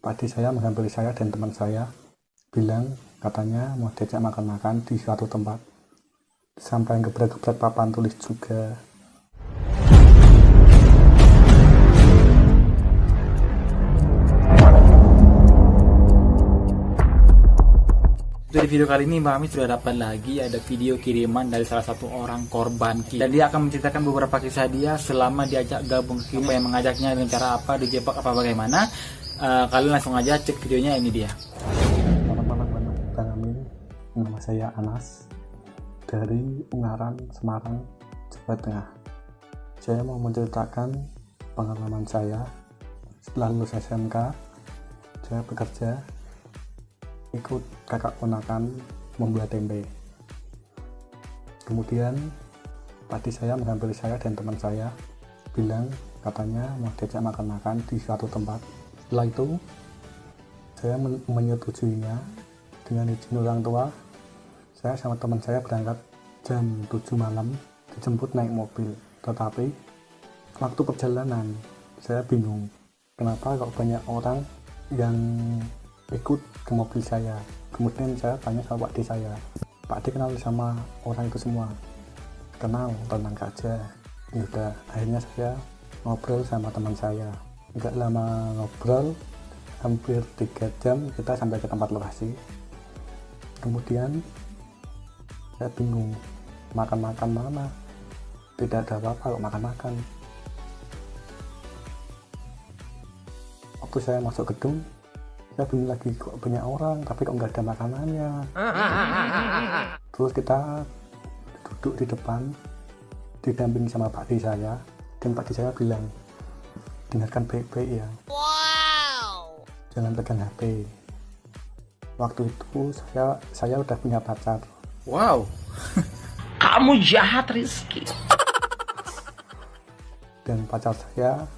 Padi saya menghampiri saya dan teman saya, bilang katanya mau diajak makan-makan di suatu tempat. Sampai gebrak-gebrak papan tulis juga. Di video kali ini Mbak Ami sudah dapat lagi ada video kiriman dari salah satu orang korban dan dia akan menceritakan beberapa kisah dia selama diajak gabung ke apa yang mengajaknya, dengan cara apa, dijebak apa, bagaimana. Kalian langsung aja cek videonya, ini dia. Selamat malam Bang Amin, nama saya Anas dari Ungaran, Semarang, Jawa Tengah. Saya mau menceritakan pengalaman saya setelah lulus SMK. Saya bekerja ikut kakak ponakan membuat tempe. Kemudian padi saya menghampiri saya dan teman saya, bilang katanya mau diajak makan-makan di suatu tempat. Setelah itu saya menyetujuinya. Dengan izin orang tua, saya sama teman saya berangkat jam 7 malam, dijemput naik mobil. Tetapi waktu perjalanan saya bingung, kenapa kok banyak orang yang ikut ke mobil saya. Kemudian saya tanya sama Pak D saya, Pak D kenal sama orang itu semua? Kenal, tenang aja. Yaudah, akhirnya saya ngobrol sama teman saya. Nggak lama ngobrol, hampir 3 jam kita sampai ke tempat lokasi. Kemudian saya bingung, makan-makan mana? Tidak ada apa-apa kok makan-makan. Waktu saya masuk gedung, saya bingung lagi, kok banyak orang tapi kok nggak ada makanannya. Terus kita duduk di depan didampingi sama Pak D saya, dan Pak D saya bilang, dengarkan baik-baik ya, jangan pegang HP. Waktu itu saya udah punya pacar. Wow. Kamu jahat, Rizky. Dan pacar saya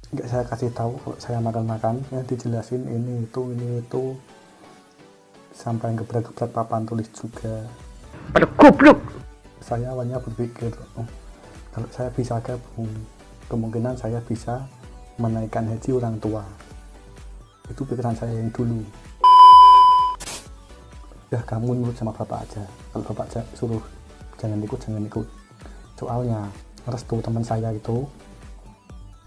nggak saya kasih tahu kalau saya makan-makan, yang dijelasin ini itu sampai gebrak-gebrak papan tulis juga. Pada goblok. Saya awalnya berpikir, kalau saya bisa gabung, kemungkinan saya bisa menaikkan haji orang tua. Itu pikiran saya yang dulu. Ya kamu nurut sama bapak aja, kalau bapak suruh jangan ikut. Soalnya restu teman saya itu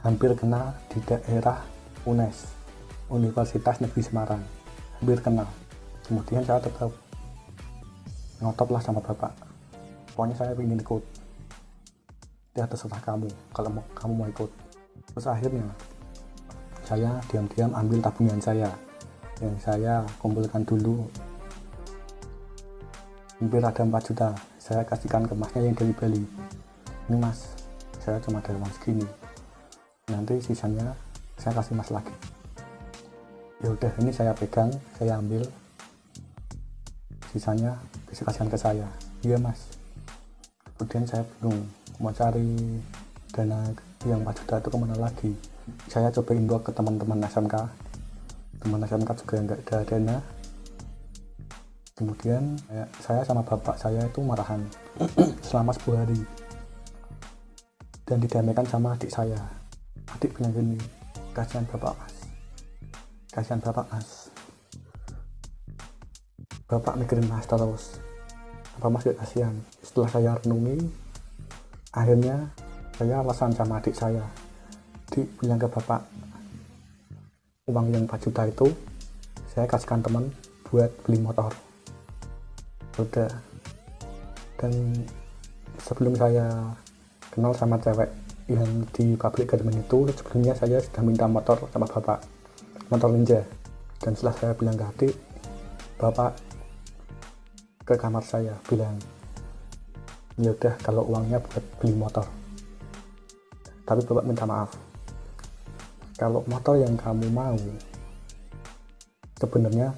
hampir kena di daerah UNES, Universitas Negeri Semarang, hampir kena. Kemudian saya tetap ngotot lah sama bapak, pokoknya saya ingin ikut. Ya terserah kamu, kalau kamu mau ikut. Terus akhirnya saya diam-diam ambil tabungan saya yang saya kumpulkan dulu, hampir ada 4 juta. Saya kasihkan ke masnya yang dari Bali, ini mas, saya cuma ada uang segini, nanti sisanya saya kasih mas lagi. Ya udah, ini saya pegang, saya ambil, sisanya bisa kasihkan ke saya. Iya mas. Kemudian saya bingung mau cari dana yang 4 juta itu kemana lagi. Saya coba inbox ke teman-teman SMK, teman SMK juga nggak ada dana. Kemudian saya sama bapak saya itu marahan selama 10 hari, dan didamaikan sama adik saya. Adik bilang gini, kasihan bapak mas, bapak mikirin mas terus, apa mas gak kasihan? Setelah saya renungi, akhirnya saya alasan sama adik saya, bilang ke bapak, uang yang 4 juta itu saya kasihkan teman buat beli motor. Udah. Dan sebelum saya kenal sama cewek yang di pabrik garmen itu, sebelumnya saya sudah minta motor sama bapak, motor Ninja. Dan setelah saya bilang ke adik, bapak ke kamar saya bilang, ya udah kalau uangnya buat beli motor, tapi bapak minta maaf, kalau motor yang kamu mau sebenarnya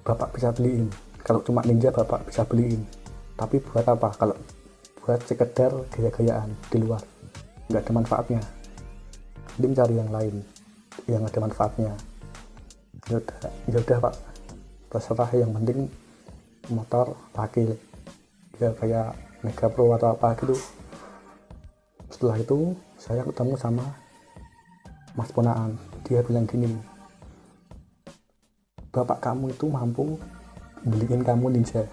bapak bisa beliin, kalau cuma Ninja bapak bisa beliin, tapi buat apa? Kalau buat sekedar gaya-gayaan di luar, nggak ada manfaatnya. Mending cari yang lain yang ada manfaatnya. Yaudah pak, terserah, yang penting motor pakai ya kayak Mega Pro atau apa gitu. Setelah itu saya ketemu sama Mas Ponaan, dia bilang gini, bapak kamu itu mampu beliin kamu Ninja,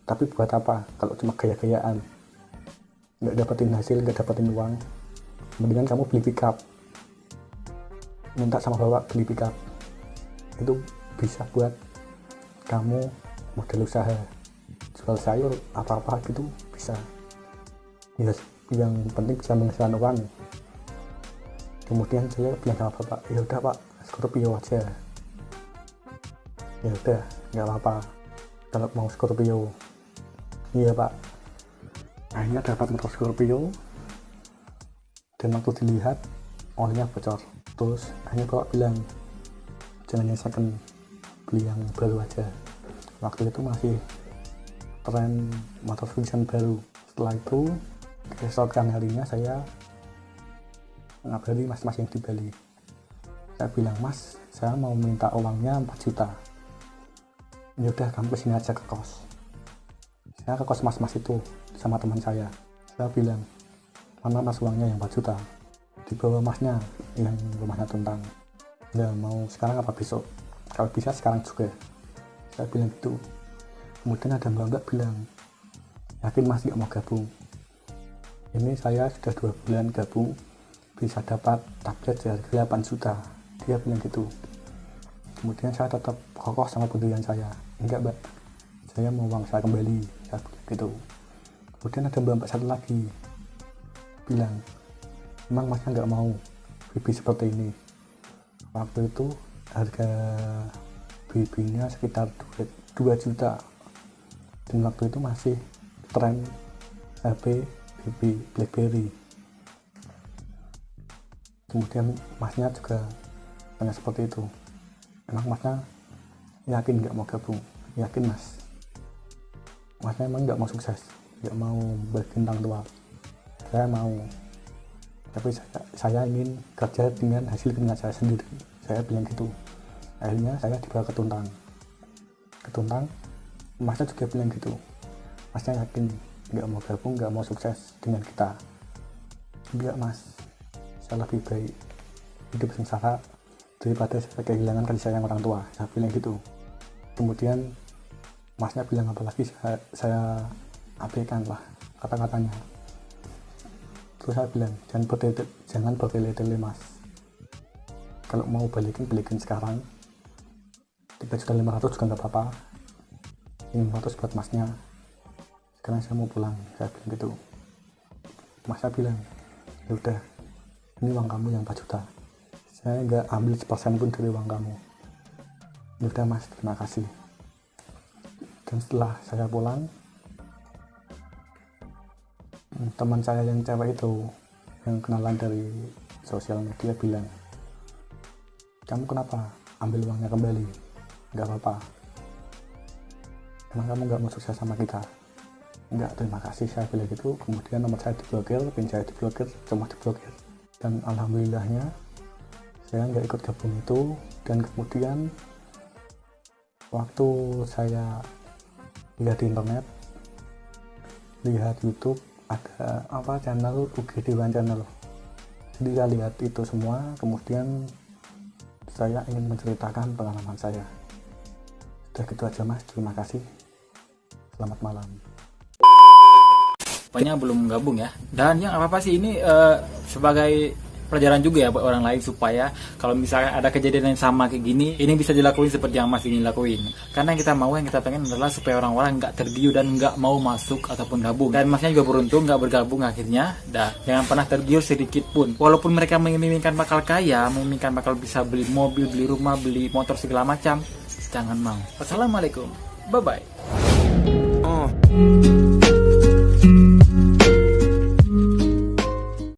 tapi buat apa kalau cuma gaya-gayaan, nggak dapetin hasil, nggak dapetin uang. Mendingan kamu beli pickup, minta sama bapak beli pickup, itu bisa buat kamu modal usaha, jual sayur apa-apa gitu bisa ya, yang penting bisa menghasilkan uang. Kemudian saya bilang sama bapak, ya udah pak, Scorpio aja. Ya udah, nggak apa-apa kalau mau Scorpio. Iya pak. Akhirnya dapat motor Scorpio, dan waktu dilihat olehnya bocor. Terus akhirnya bapak bilang, jangan yang second, beli yang baru aja. Waktu itu masih tren motor Vision baru. Setelah itu keesokan harinya saya ngabari mas-mas yang di Bali. Saya bilang, mas, saya mau minta uangnya 4 juta. Ya udah, kamu kesini aja ke kos. Saya ke kos mas-mas itu sama teman saya. Saya bilang, mana mas uangnya yang 4 juta? Dibawa masnya yang rumahnya tuntang. Ya mau sekarang apa besok? Kalau bisa sekarang juga. Saya bilang gitu. Kemudian ada mbak bilang, yakin mas gak mau gabung? Ini saya sudah 2 bulan gabung, bisa dapat tablet seharga 8 juta. Dia bilang gitu. Kemudian saya tetap kokoh sama pendirian saya. Enggak mbak, saya mau uang saya kembali. Saya bilang gitu. Kemudian ada mbak satu lagi bilang, emang masnya nggak mau BB seperti ini? Waktu itu harga BB-nya sekitar 2 juta, dan waktu itu masih tren HP BB BlackBerry. Kemudian masnya juga tanya seperti itu, emang masnya yakin nggak mau gabung? Yakin mas. Masnya emang nggak mau sukses, nggak mau berbintang tua? Saya mau, tapi saya ingin kerja dengan hasil keringat saya sendiri. Saya bilang gitu. Akhirnya saya dibawa ke Tuntang. Masnya juga bilang gitu, masnya yakin nggak mau gabung, nggak mau sukses dengan kita? Enggak mas, saya lebih baik hidup sengsara daripada saya kehilangan kasih sayang orang tua. Saya bilang gitu. Kemudian masnya bilang apa lagi, saya abaikan lah kata-katanya. Terus saya bilang, jangan bertele-tele mas, kalau mau balikin sekarang. 3.500.000 juga nggak apa-apa, ini 500 buat masnya, sekarang saya mau pulang. Saya bilang gitu. Masnya bilang, ya udah, ini uang kamu yang 4 juta, saya nggak ambil 1% pun dari uang kamu. Ya udah mas, terima kasih. Dan setelah saya pulang, teman saya yang cewek itu, yang kenalan dari sosial media, bilang, kamu kenapa ambil uangnya kembali? Nggak apa-apa, emang kamu nggak mau sukses sama kita? Nggak, terima kasih. Saya bilang gitu. Kemudian nomor saya diblokir, pin saya diblokir, semua diblokir. Dan alhamdulillahnya saya nggak ikut gabung itu. Dan kemudian waktu saya lihat di internet, lihat YouTube, ada channel UGD One Channel. Jadi saya lihat itu semua, kemudian saya ingin menceritakan pengalaman saya. Sudah gitu aja mas, terima kasih, selamat malam. Pokoknya belum gabung ya. Dan yang apa sih ini sebagai pelajaran juga ya buat orang lain, supaya kalau misalnya ada kejadian yang sama kayak gini, ini bisa dilakuin seperti yang Mas ingin lakuin. Karena yang kita pengen adalah supaya orang-orang nggak tergiur dan nggak mau masuk ataupun gabung. Dan Masnya juga beruntung nggak bergabung akhirnya. Dan jangan pernah tergiur sedikit pun. Walaupun mereka menginginkan bakal kaya, menginginkan bakal bisa beli mobil, beli rumah, beli motor segala macam, jangan mau. Wassalamualaikum, bye bye.